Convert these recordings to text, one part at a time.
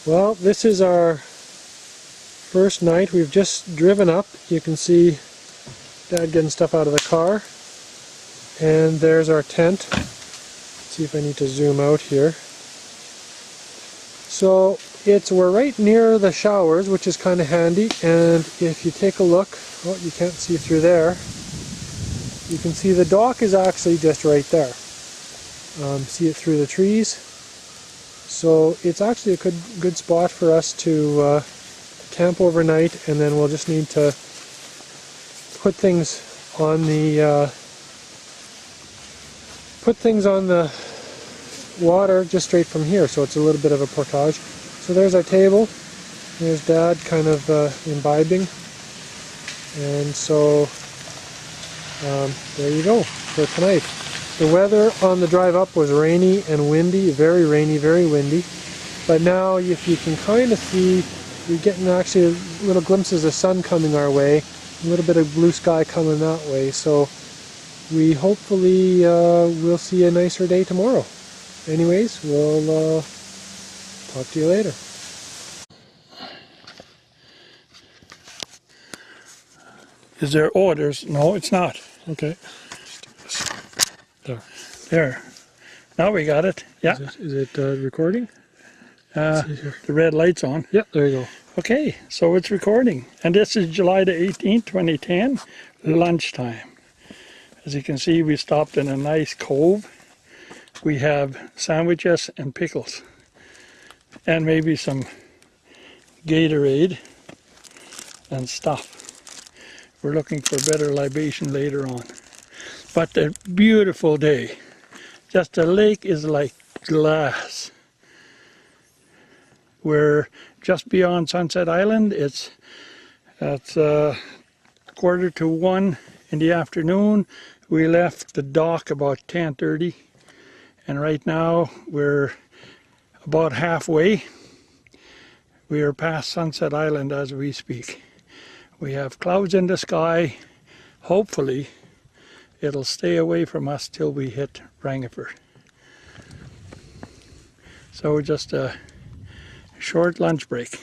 Well, this is our first night. We've just driven up. You can see Dad getting stuff out of the car. And there's our tent. Let's see if I need to zoom out here. So we're right near the showers, which is kind of handy. And if you take a look, oh, you can't see through there. You can see the dock is actually just right there. See it through the trees. So it's actually a good spot for us to camp overnight, and then we'll just need to put things on the water just straight from here. So it's a little bit of a portage. So there's our table. There's Dad kind of imbibing, and so there you go for tonight. The weather on the drive up was rainy and windy, very rainy, very windy. But now if you can kind of see, you're getting actually little glimpses of sun coming our way, a little bit of blue sky coming that way. So we hopefully will see a nicer day tomorrow. Anyways, we'll talk to you later. Is there, oh, no, it's not. Okay. There. Now we got it. Yeah. Is it recording? The red light's on. Yep, there you go. Okay, so it's recording. And this is July the 18th, 2010, lunchtime. As you can see, we stopped in a nice cove. We have sandwiches and pickles. And maybe some Gatorade and stuff. We're looking for better libation later on. But a beautiful day. Just the lake is like glass. We're just beyond Sunset Island. It's 1:45 in the afternoon. We left the dock about 10:30, and right now we're about halfway. We are past Sunset Island as we speak. We have clouds in the sky. Hopefully it'll stay away from us till we hit Rangiford. So just a short lunch break.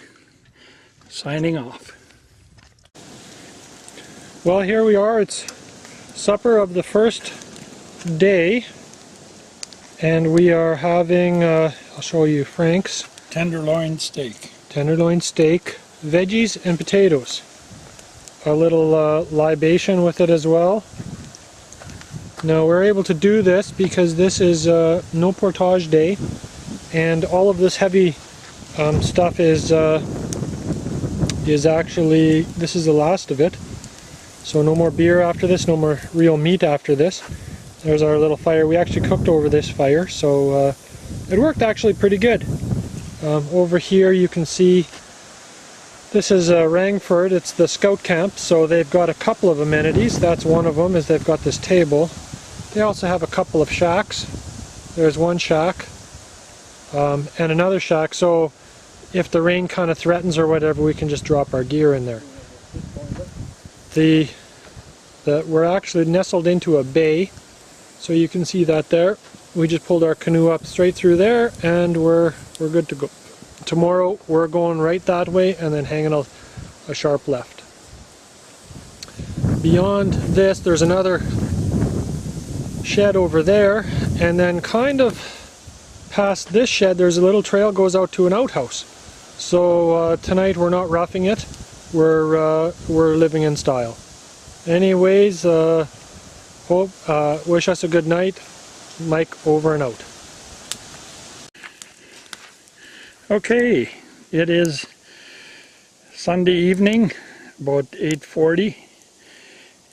Signing off. Well, here we are. It's supper of the first day, and we are having, I'll show you Frank's. Tenderloin steak. Tenderloin steak, veggies and potatoes. A little libation with it as well. Now we're able to do this because this is no portage day, and all of this heavy stuff is actually, this is the last of it. So no more beer after this, no more real meat after this. There's our little fire. We actually cooked over this fire, so it worked actually pretty good. Over here you can see this is Rangiford. It's the scout camp, so they've got a couple of amenities. That's one of them, is they've got this table. They also have a couple of shacks. There's one shack and another shack, so if the rain kind of threatens or whatever, we can just drop our gear in there. We're actually nestled into a bay, so you can see that there. We just pulled our canoe up straight through there, and we're good to go. Tomorrow we're going right that way and then hanging a sharp left. Beyond this, there's another shed over there, and then kind of past this shed there's a little trail goes out to an outhouse. So tonight we're not roughing it. We're living in style. Anyways, wish us a good night. Mike over and out. Okay, it is Sunday evening, about 8:40,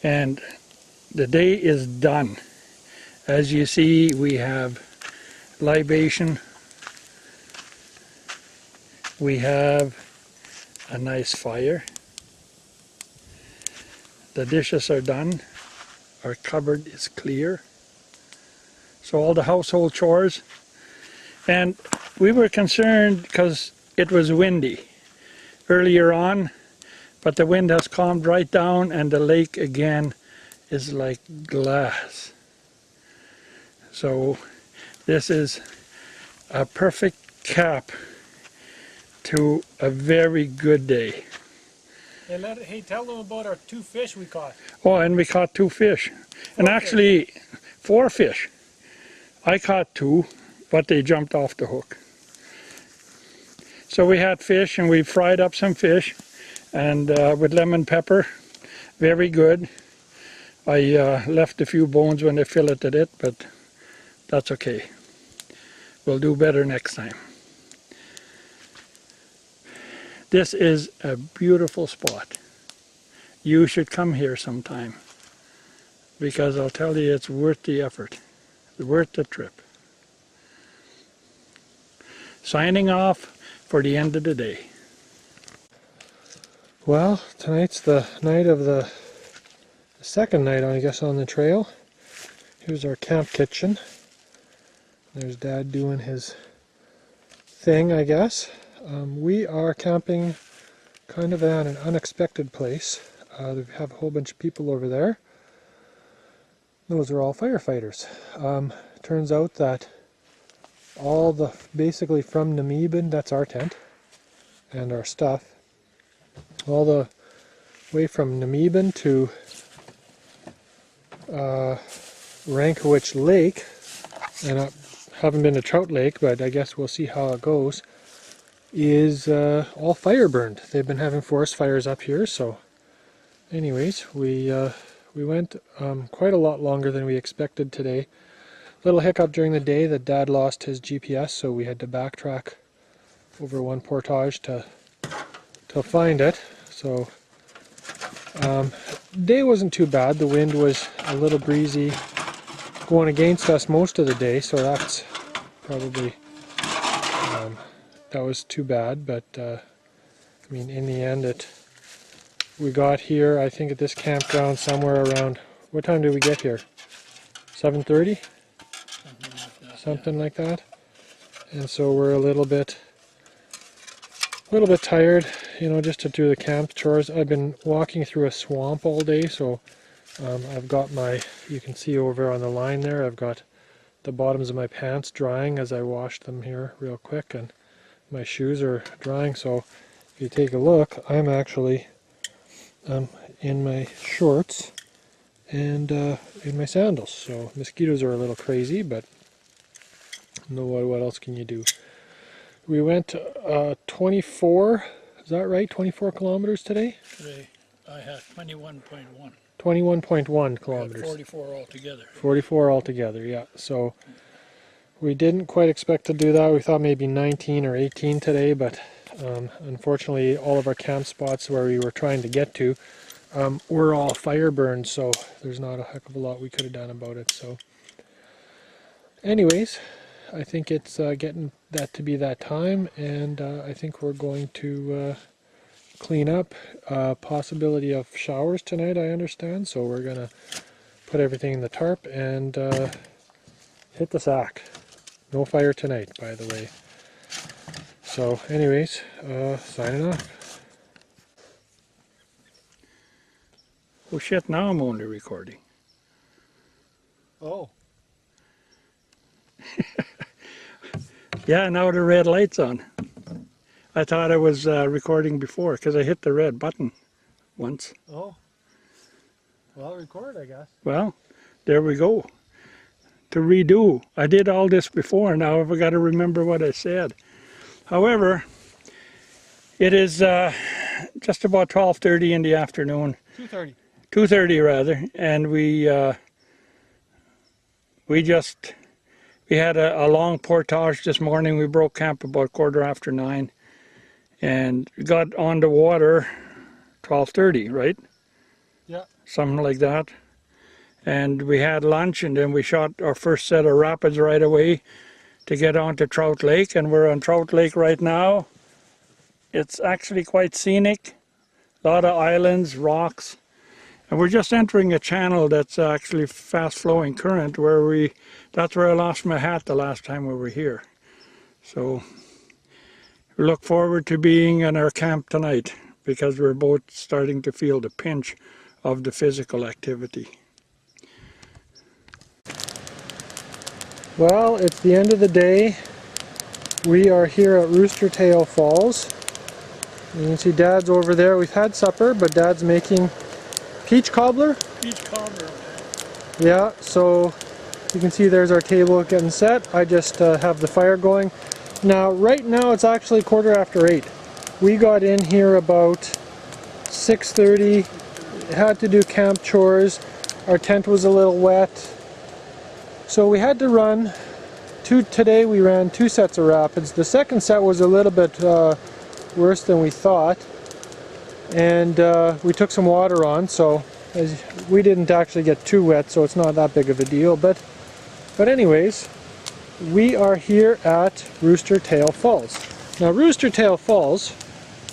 and the day is done. As you see, we have libation. We have a nice fire. The dishes are done. Our cupboard is clear. So all the household chores. And we were concerned because it was windy earlier on, but the wind has calmed right down and the lake again is like glass. So this is a perfect cap to a very good day. Hey, tell them about our 2 fish we caught. Oh, and we caught 2 fish. And actually, 4 fish. I caught 2, but they jumped off the hook. So we had fish, and we fried up some fish, and with lemon pepper, very good. I left a few bones when they filleted it, but that's okay. We'll do better next time. This is a beautiful spot. You should come here sometime, because I'll tell you, it's worth the effort, worth the trip. Signing off for the end of the day. Well, tonight's the night of the second night, I guess, on the trail. Here's our camp kitchen. There's Dad doing his thing, I guess. We are camping kind of at an unexpected place. We have a whole bunch of people over there. Those are all firefighters. Turns out that basically from Nemeiben, that's our tent and our stuff, all the way from Nemeiben to Rankowich Lake, and I haven't been to Trout Lake, but I guess we'll see how it goes, is all fire burned. They've been having forest fires up here, so anyways, we went quite a lot longer than we expected today. Little hiccup during the day that Dad lost his GPS, so we had to backtrack over one portage to find it. So day wasn't too bad. The wind was a little breezy, going against us most of the day, so that's probably that was too bad. But I mean, in the end, we got here, I think, at this campground somewhere around, what time did we get here? 7:30? Something like that. And so we're a little bit tired, you know, just to do the camp chores. I've been walking through a swamp all day, so I've got you can see over on the line there, I've got the bottoms of my pants drying as I washed them here real quick, and my shoes are drying. So if you take a look, I'm actually in my shorts and in my sandals. So mosquitoes are a little crazy, but what else can you do? We went 24, is that right? 24 kilometers today? Today I had 21.1. 21.1 kilometers. 44 altogether. 44 altogether, yeah. So we didn't quite expect to do that. We thought maybe 19 or 18 today, but unfortunately all of our camp spots where we were trying to get to were all fire burned, so there's not a heck of a lot we could have done about it. So anyways, I think it's getting that to be that time, and I think we're going to clean up. Possibility of showers tonight, I understand, so we're going to put everything in the tarp and hit the sack. No fire tonight, by the way. So anyways, signing off. Oh shit, now I'm only recording. Oh. Yeah, now the red light's on. I thought I was recording before because I hit the red button once. Oh. Well, record, I guess. Well, there we go. To redo. I did all this before, now I've got to remember what I said. However, it is just about 12:30 in the afternoon. 2:30. 2:30 rather, and we had a long portage this morning. We broke camp about 9:15 and got on the water 12:30, right? Yeah. Something like that. And we had lunch, and then we shot our first set of rapids right away to get onto Trout Lake, and we're on Trout Lake right now. It's actually quite scenic, a lot of islands, rocks, and we're just entering a channel that's actually fast-flowing current that's where I lost my hat the last time we were here. So we look forward to being in our camp tonight, because we're both starting to feel the pinch of the physical activity. Well, it's the end of the day. We are here at Rooster Tail Falls. You can see Dad's over there. We've had supper, but Dad's making peach cobbler. Peach cobbler. Yeah, so you can see there's our table getting set. I just have the fire going. Now, right now it's actually 8:15. We got in here about 6:30. Had to do camp chores. Our tent was a little wet. So we had to run today we ran 2 sets of rapids. The second set was a little bit worse than we thought. And we took some water on, so we didn't actually get too wet, so it's not that big of a deal. But anyways, we are here at Rooster Tail Falls. Now Rooster Tail Falls,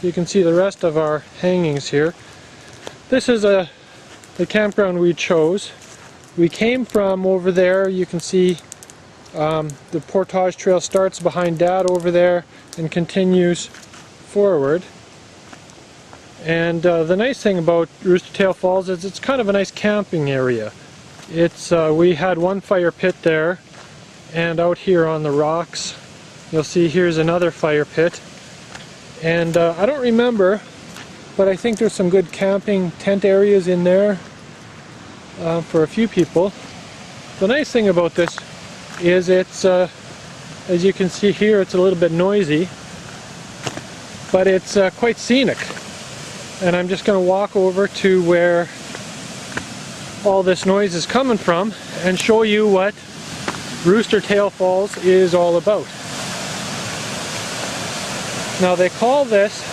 you can see the rest of our hangings here. This is the campground we chose. We came from over there. You can see the Portage Trail starts behind Dad over there and continues forward. And the nice thing about Rooster Tail Falls is it's kind of a nice camping area. It's we had one fire pit there, and out here on the rocks you'll see here's another fire pit. And I don't remember, but I think there's some good camping tent areas in there for a few people. The nice thing about this is it's, as you can see here, it's a little bit noisy, but it's quite scenic. And I'm just going to walk over to where all this noise is coming from and show you what Rooster Tail Falls is all about. Now they call this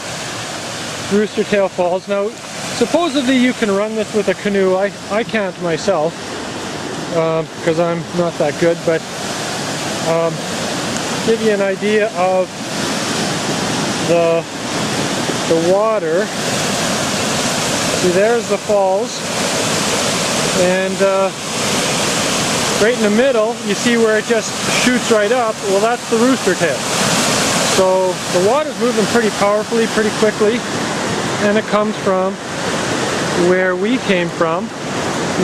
Rooster Tail Falls. Now supposedly you can run this with a canoe. I can't myself because I'm not that good, but give you an idea of the water. See, there's the falls, and right in the middle you see where it just shoots right up. Well, that's the Rooster Tail. So the water's moving pretty powerfully, pretty quickly, and it comes from where we came from,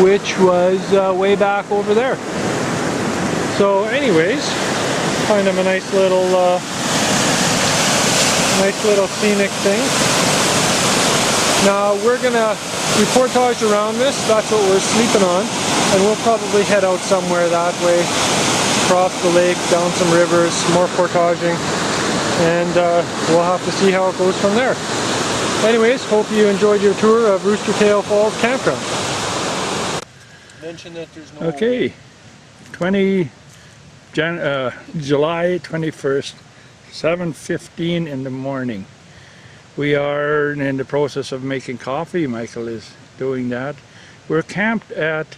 which was way back over there. So anyways, kind of a nice little scenic thing. Now we portage around this. That's what we're sleeping on, and we'll probably head out somewhere that way, across the lake, down some rivers, more portaging, and we'll have to see how it goes from there. Anyways, hope you enjoyed your tour of Rooster Tail Falls Campground. Mention that there's no... Okay, July 21st, 7:15 in the morning. We are in the process of making coffee. Michael is doing that. We're camped at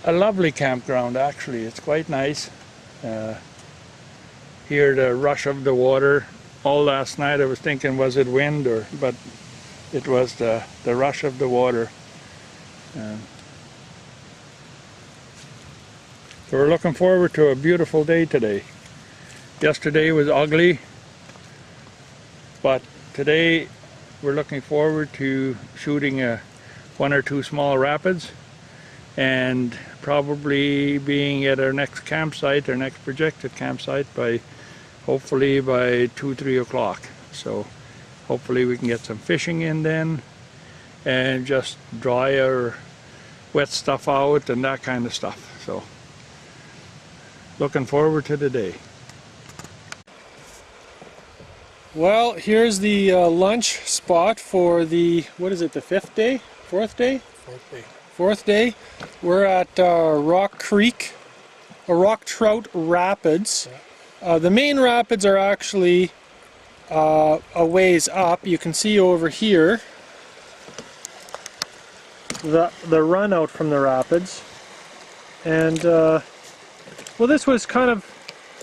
a lovely campground, actually. It's quite nice. Hear the rush of the water. All last night I was thinking, was it wind, but it was the rush of the water. So we're looking forward to a beautiful day today. Yesterday was ugly, but today we're looking forward to shooting 1 or 2 small rapids and probably being at our next campsite, our next projected campsite, hopefully by 2-3 o'clock. So hopefully we can get some fishing in then and just dry our wet stuff out and that kind of stuff. So looking forward to the day. Well, here's the lunch spot for the, what is it, the 5th day? 4th day? 4th day. 4th day. We're at Rock Creek, Rock Trout Rapids. Yeah. The main rapids are actually a ways up. You can see over here the run out from the rapids. And well, this was kind of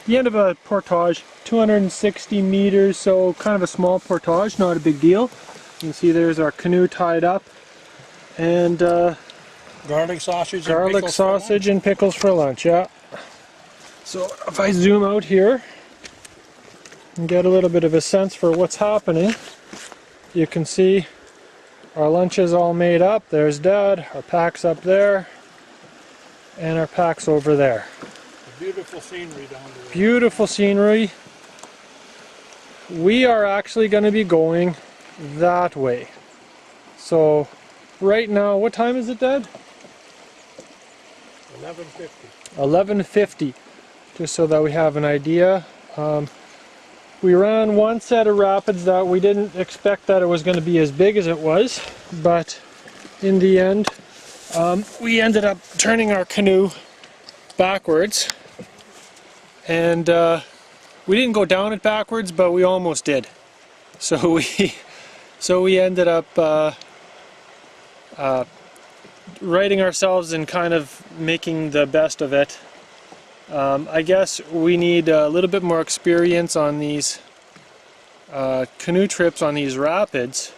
the end of a portage, 260 meters, so kind of a small portage, not a big deal. You can see there's our canoe tied up, and garlic sausage and pickles for lunch. Yeah. So if I zoom out here and get a little bit of a sense for what's happening, you can see our lunch is all made up. There's Dad, our pack's up there, and our pack's over there. Beautiful scenery down there. Beautiful scenery. We are actually going to be going that way. So right now, what time is it, Dad? 11:50. 11:50. Just so that we have an idea. We ran one set of rapids that we didn't expect that it was going to be as big as it was, but in the end, we ended up turning our canoe backwards, and we didn't go down it backwards, but we almost did. So we ended up righting ourselves and kind of making the best of it. I guess we need a little bit more experience on these canoe trips on these rapids.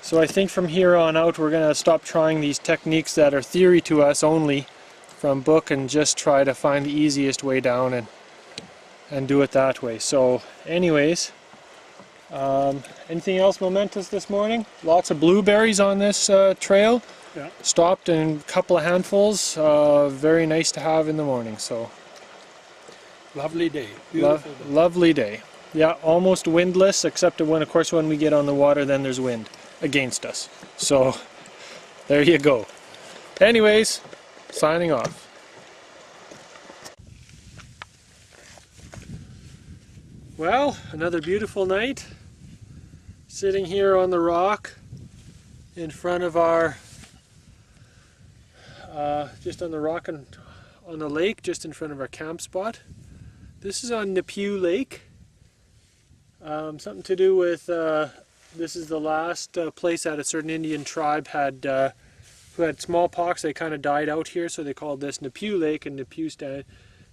So I think from here on out we're going to stop trying these techniques that are theory to us only from book and just try to find the easiest way down and do it that way. So anyways, anything else momentous this morning? Lots of blueberries on this trail. Yeah. Stopped in a couple of handfuls. Very nice to have in the morning. So Lovely day. Beautiful day. lovely day. Yeah, almost windless, except when, of course, when we get on the water, then there's wind against us. So there you go. Anyways, signing off. Well, another beautiful night. Sitting here on the rock in front of our, just on the rock and on the lake, just in front of our camp spot. This is on Nemeiben Lake. Something to do with, this is the last place that a certain Indian tribe had, who had smallpox. They kind of died out here, so they called this Nemeiben Lake, and Nemeiben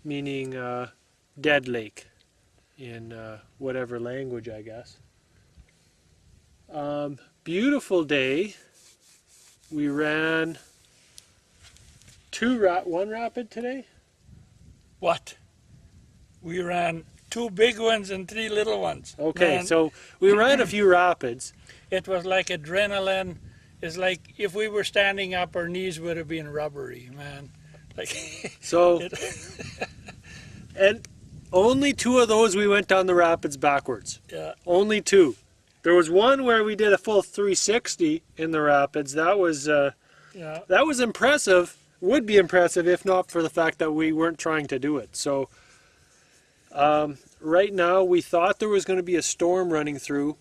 meaning dead lake in whatever language, I guess. Beautiful day. We ran one rapid today. What? We ran 2 big ones and 3 little ones. Okay, Man, so we ran a few rapids. it was like adrenaline. It's like if we were standing up, our knees would have been rubbery, man. Like So, and only 2 of those we went down the rapids backwards. yeah, Only 2. There was one where we did a full 360 in the rapids. That was yeah. impressive. Would be impressive if not for the fact that we weren't trying to do it. So right now we thought there was going to be a storm running through,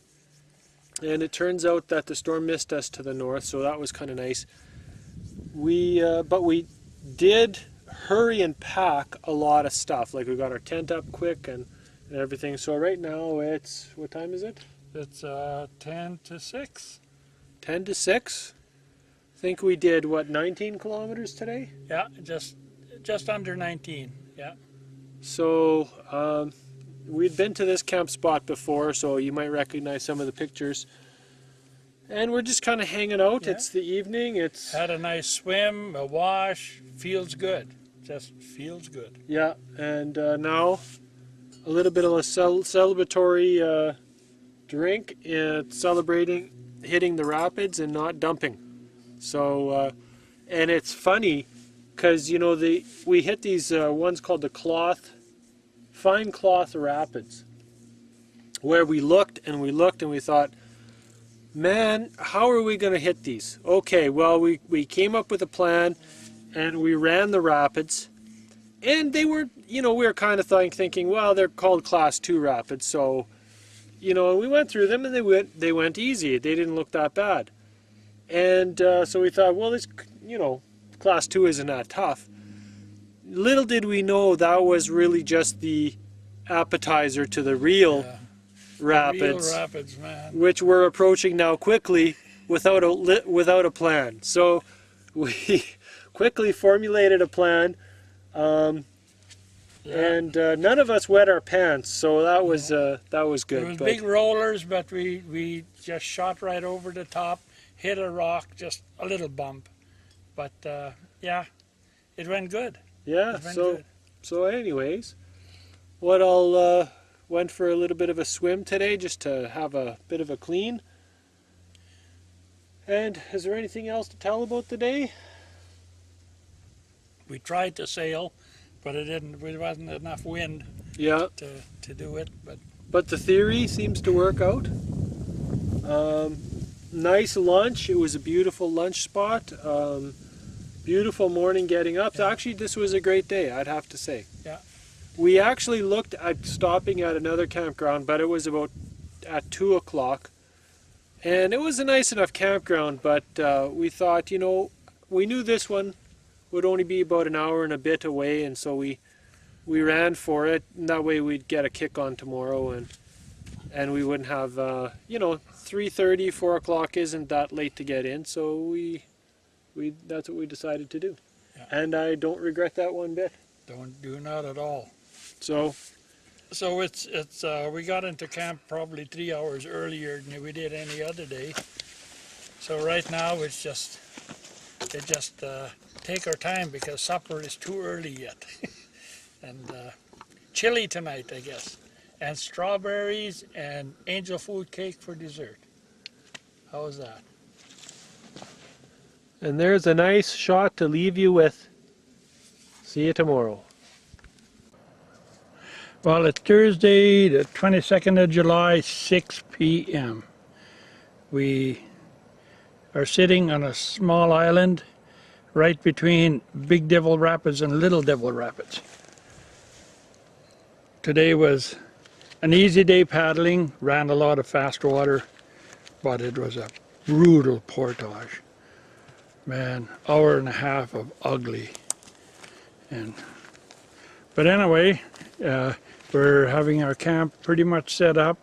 and it turns out that the storm missed us to the north, so that was kind of nice. But we did hurry and pack a lot of stuff. Like we got our tent up quick and everything. So right now it's, what time is it? It's 10 to 6. 10 to 6. I think we did, what, 19 kilometers today? Yeah, just under 19. Yeah. So we'd been to this camp spot before, so you might recognize some of the pictures. And we're just kind of hanging out. Yeah. It's the evening. It's Had a nice swim, a wash. Feels good. Just feels good. yeah, and now a little bit of a celebratory drink, celebrating hitting the rapids and not dumping. So and it's funny because you know we hit these ones called the fine cloth rapids, where we looked and we thought, man, how are we going to hit these? Okay, well we came up with a plan and we ran the rapids, and they were, you know, we were kind of thinking, well, they're called class 2 rapids, so you know, we went through them and they went easy. They didn't look that bad. And so we thought, well, this, you know, class 2 isn't that tough. Little did we know that was really just the appetizer to the real rapids, Real rapids, man. which we're approaching now quickly without a plan. So we quickly formulated a plan, and none of us wet our pants, so that was good. There was big rollers, but we just shot right over the top, hit a rock, just a little bump. But yeah, it went good. Yeah, It went good. so anyways, what I'll went for a little bit of a swim today just to have a bit of a clean. And is there anything else to tell about the day? We tried to sail, but it wasn't enough wind Yeah. to do it. But the theory seems to work out. Nice lunch. It was a beautiful lunch spot. Beautiful morning getting up. Yeah. Actually, this was a great day, I'd have to say. Yeah. We actually looked at stopping at another campground, but it was about at 2 o'clock. And it was a nice enough campground, but we thought, you know, we knew this one would only be about an hour and a bit away, and so we ran for it. And that way we'd get a kick on tomorrow, and we wouldn't have, you know, 3:30, 4 o'clock isn't that late to get in, so that's what we decided to do. Yeah. And I don't regret that one bit. Do not at all. So it's we got into camp probably 3 hours earlier than we did any other day. So right now it's just take our time because supper is too early yet. And chili tonight, I guess. And strawberries and angel food cake for dessert. How's that? And there's a nice shot to leave you with. See you tomorrow. Well, it's Thursday, the 22nd of July, 6 p.m. We are sitting on a small island right between Big Devil Rapids and Little Devil Rapids. Today was an easy day paddling, ran a lot of fast water, but it was a brutal portage. Man, hour and a half of ugly. But anyway, we're having our camp pretty much set up,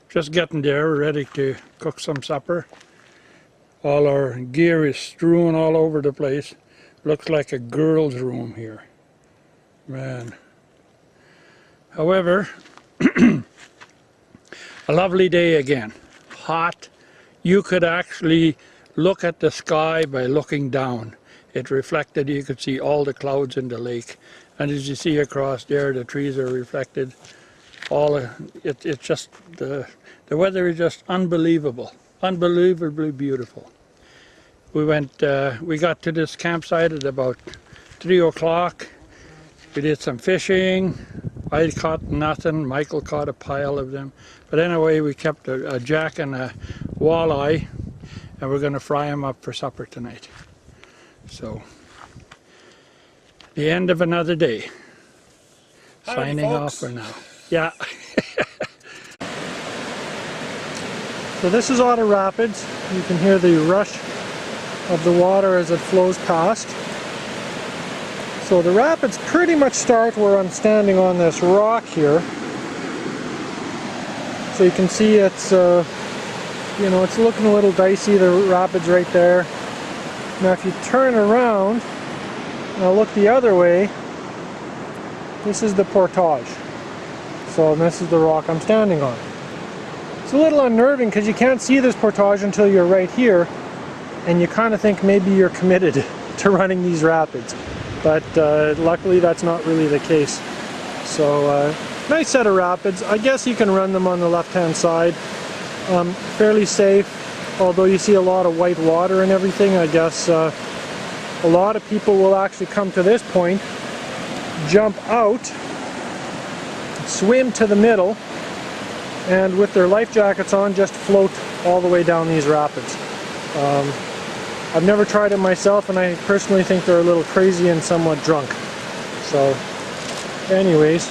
just getting there, ready to cook some supper. All our gear is strewn all over the place. Looks like a girl's room here. Man. However, a lovely day again. Hot. You could actually look at the sky by looking down. It reflected, you could see all the clouds in the lake. And as you see across there, the trees are reflected. It's just, the weather is just unbelievable. Unbelievably beautiful. We got to this campsite at about 3 o'clock. We did some fishing. I caught nothing. Michael caught a pile of them. But anyway, we kept a jack and a walleye, and we're going to fry them up for supper tonight. So, the end of another day. Howdy, Signing off folks. for now. Yeah. So this is Otter Rapids. You can hear the rush of the water as it flows past. So the rapids pretty much start where I'm standing on this rock here. So you can see it's, you know, it's looking a little dicey, the rapids right there. Now if you turn around and I'll look the other way, this is the portage. So this is the rock I'm standing on. It's a little unnerving because you can't see this portage until you're right here, and you kind of think maybe you're committed to running these rapids. But luckily that's not really the case. So nice set of rapids. I guess you can run them on the left-hand side. Fairly safe, although you see a lot of white water and everything. I guess a lot of people will actually come to this point, jump out, swim to the middle, and with their life jackets on just float all the way down these rapids. I've never tried it myself, and I personally think they're a little crazy and somewhat drunk. So anyways,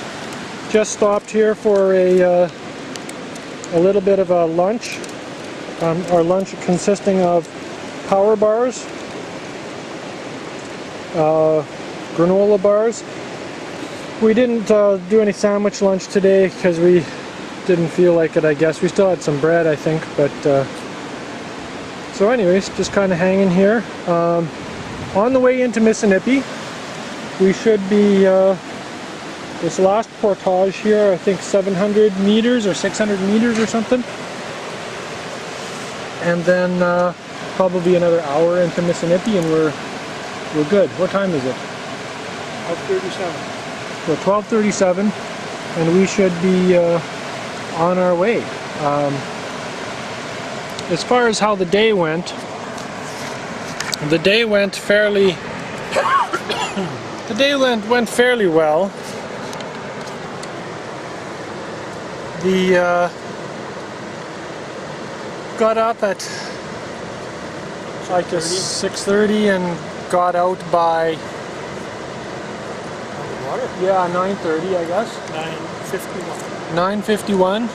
just stopped here for a little bit of a lunch. Our lunch consisting of power bars, granola bars. We didn't do any sandwich lunch today because we didn't feel like it, I guess. We still had some bread, I think, but so anyways, just kind of hanging here. On the way into Missinipe, we should be, this last portage here, I think 700 meters or 600 meters or something. And then probably another hour into Missinipe and we're good. What time is it? 12:37. So 12:37, and we should be on our way. As far as how the day went fairly The day went fairly well. Got up at like 6:30 and got out by Water? yeah 9:30 I guess. 9:51.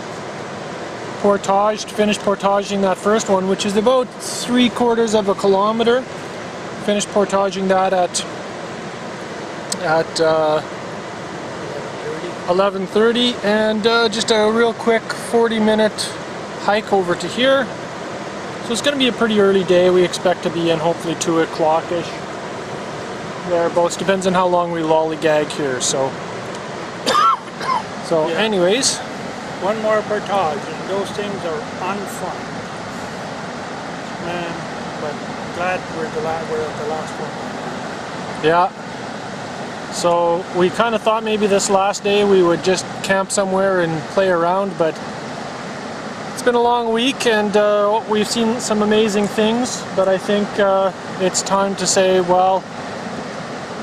9:51. Finished portaging that first one, which is about 3/4 of a kilometer. Finished portaging that at 11:30, and just a real quick 40-minute hike over to here. So it's going to be a pretty early day. We expect to be in hopefully 2 o'clock-ish. Thereabouts, depends on how long we lollygag here. So Yeah. anyways, One more portage, and those things are unfun. Man, but glad we're at the last one. yeah. So we kind of thought maybe this last day we would just camp somewhere and play around, but it's been a long week, and we've seen some amazing things, but I think it's time to say, well,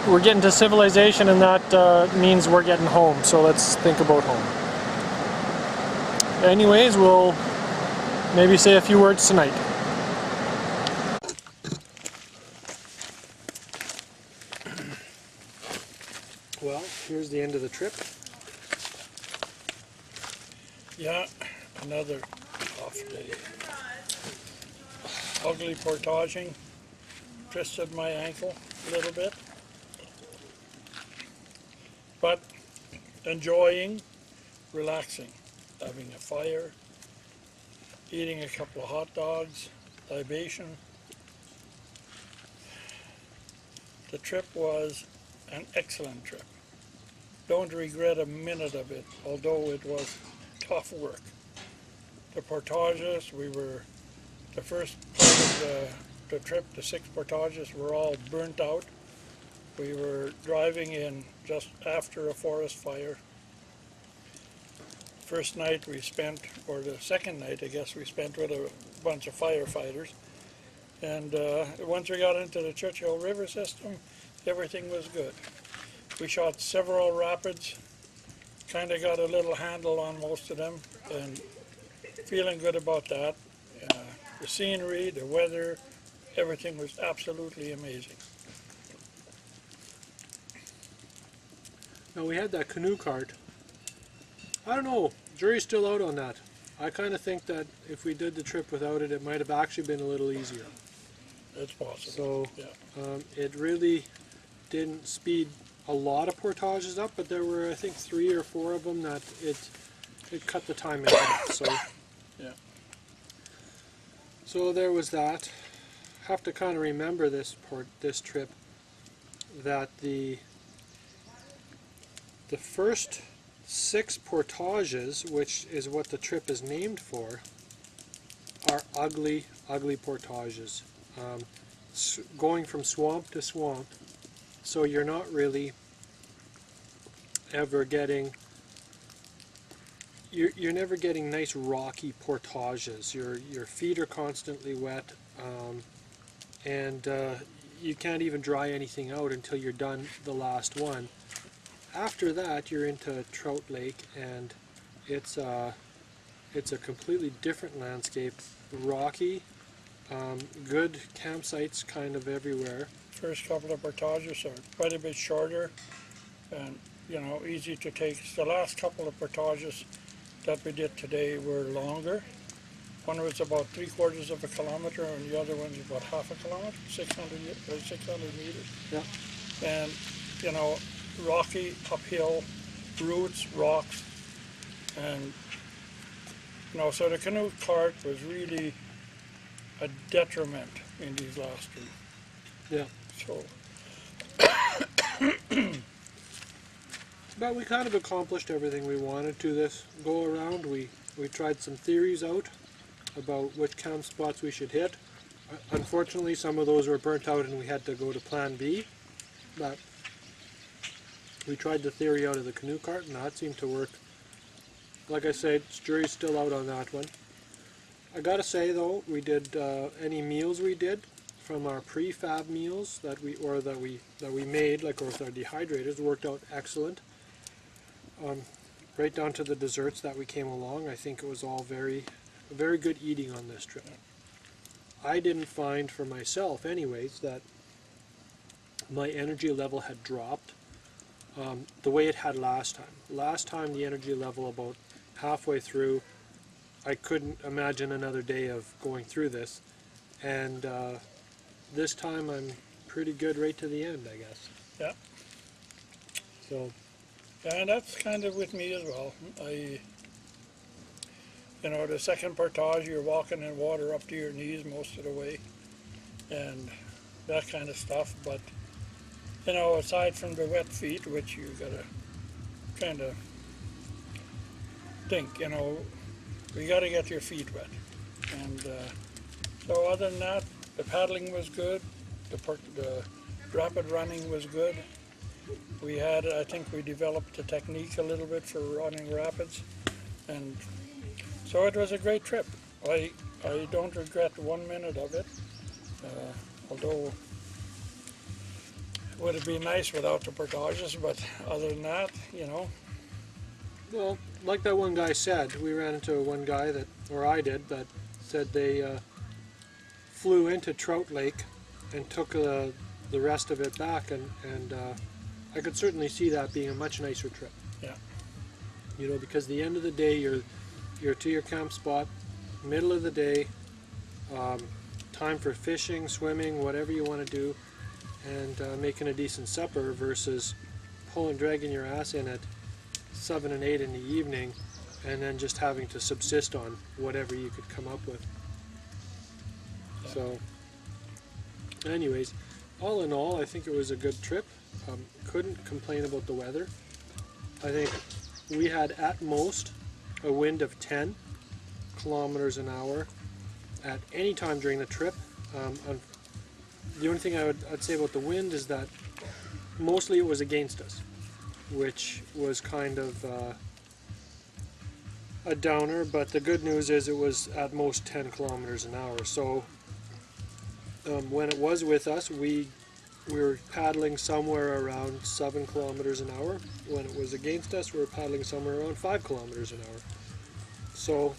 we're getting to civilization, and that means we're getting home, so let's think about home. Anyways, we'll maybe say a few words tonight. Well, here's the end of the trip. Yeah, another off day. Ugly portaging. Twisted my ankle a little bit. But enjoying, relaxing, having a fire, eating a couple of hot dogs, libation. The trip was an excellent trip. Don't regret a minute of it, although it was tough work. The portages, the first part of the trip, the 6 portages, were all burnt out. We were driving in just after a forest fire. First night we spent, or the second night I guess, we spent with a bunch of firefighters. And once we got into the Churchill River system, everything was good. We shot several rapids, kind of got a little handle on most of them, and feeling good about that. The scenery, the weather, everything was absolutely amazing. Now we had that canoe cart. I don't know, jury's still out on that. I kind of think that if we did the trip without it, it might have actually been a little easier. It's possible. So yeah. it really didn't speed a lot of portages up, but there were, I think, 3 or 4 of them that it cut the time in half. So Yeah. so there was that. Have to kind of remember this trip, that the first 6 portages, which is what the trip is named for, are ugly, ugly portages. Going from swamp to swamp, so you're not really ever getting, you're never getting nice rocky portages. Your feet are constantly wet, and you can't even dry anything out until you're done the last one. After that, you're into Trout Lake, and it's a completely different landscape. Rocky, good campsites kind of everywhere. First couple of portages are quite a bit shorter and easy to take. The last couple of portages that we did today were longer. One was about 3/4 of a kilometer, and the other one's about half a kilometer, 600 meters. Yeah. And rocky, uphill, roots, rocks, and so the canoe cart was really a detriment in these last 2. Yeah. So But we kind of accomplished everything we wanted to this go around. We tried some theories out about which camp spots we should hit. Unfortunately, some of those were burnt out and we had to go to plan B. But we tried the theory out of the canoe cart, and that seemed to work. Like I said, jury's still out on that one. I gotta say though, we did any meals we did from our prefab meals that we made, like with our dehydrators, worked out excellent. Right down to the desserts that we came along, I think it was all very good eating on this trip. I didn't find for myself, anyways, that my energy level had dropped the way it had last time. Last time, the energy level about halfway through, I couldn't imagine another day of going through this, and this time I'm pretty good right to the end, I guess. Yeah. So. Yeah, and that's kind of with me as well. The second portage, you're walking in water up to your knees most of the way, and that kind of stuff. But, aside from the wet feet, which you gotta kind of think, we gotta get your feet wet. And so other than that, the paddling was good, the rapid running was good. I think we developed a technique a little bit for running rapids, and so it was a great trip. I don't regret 1 minute of it, although it would have been nice without the portages, but other than that, Well, like that one guy said, we ran into one guy I did, that said they flew into Trout Lake and took the rest of it back, and I could certainly see that being a much nicer trip. Yeah. Because the end of the day, you're to your camp spot, middle of the day, time for fishing, swimming, whatever you want to do, and making a decent supper versus dragging your ass in at 7 and 8 in the evening, and then just having to subsist on whatever you could come up with. Yeah. So, anyways, all in all, I think it was a good trip. Couldn't complain about the weather. I think we had at most a wind of 10 kilometers an hour at any time during the trip. The only thing I'd say about the wind is that mostly it was against us, which was kind of a downer, but the good news is it was at most 10 kilometers an hour. So when it was with us, we were paddling somewhere around 7 kilometers an hour. When it was against us, we were paddling somewhere around 5 kilometers an hour. So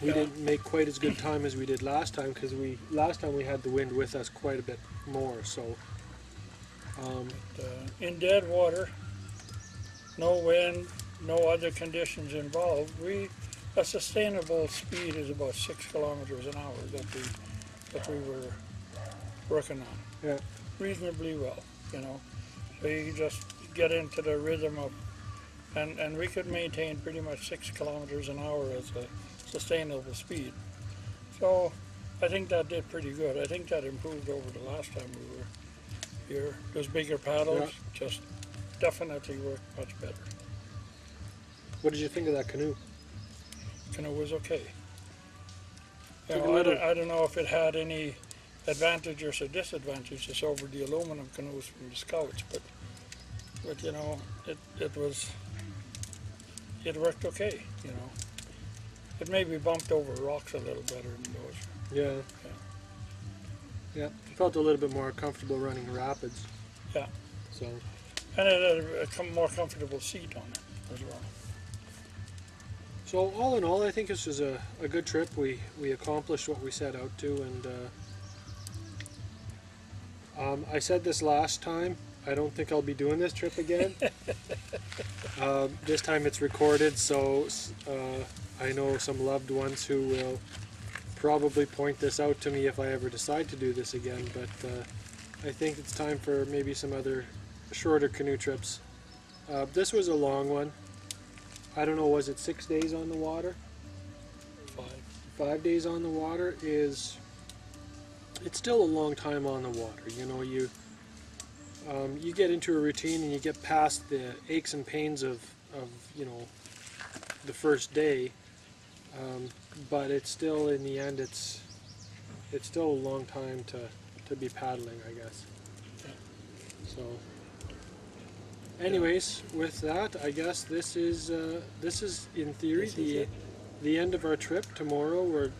we didn't make quite as good time as we did last time, because last time we had the wind with us quite a bit more. So in dead water, no wind, no other conditions involved, a sustainable speed is about 6 kilometers an hour that we were working on. Yeah. Reasonably well, So you just get into the rhythm of, and we could maintain pretty much 6 kilometers an hour as a sustainable speed. So I think that did pretty good. I think that improved over the last time we were here. Those bigger paddles just definitely worked much better. what did you think of that canoe? Canoe was okay. Took a little- I don't know if it had any advantages or disadvantages over the aluminum canoes from the Scouts, but it worked okay. It maybe bumped over rocks a little better than those. Yeah. Yeah. Felt a little bit more comfortable running rapids. Yeah. So. And it had a more comfortable seat on it as well. So all in all, I think this was a good trip. We accomplished what we set out to, and I said this last time, I don't think I'll be doing this trip again. This time it's recorded, so I know some loved ones who will probably point this out to me if I ever decide to do this again, but I think it's time for maybe some other shorter canoe trips. This was a long one. I don't know, was it 6 days on the water? 5 days on the water it's still a long time on the water. You get into a routine and you get past the aches and pains of the first day, but it's still, in the end, it's still a long time to be paddling, I guess. So anyways, with that, I guess this is in theory the end of our trip. Tomorrow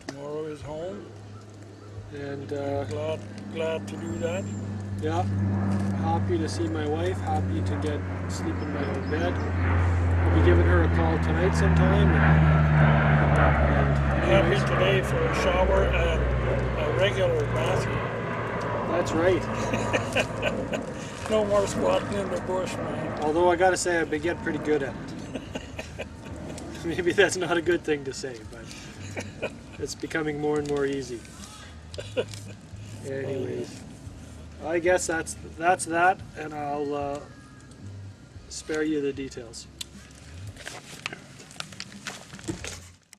is home. And Glad to do that. yeah, happy to see my wife, happy to get sleep in my own bed. I'll be giving her a call tonight sometime. Happy today for a shower and a regular bathroom. That's right. No more squatting in the bush, man. Although I gotta say, I've been getting pretty good at it. Maybe that's not a good thing to say, but it's becoming more and more easy. Anyways, I guess that's that, and I'll spare you the details.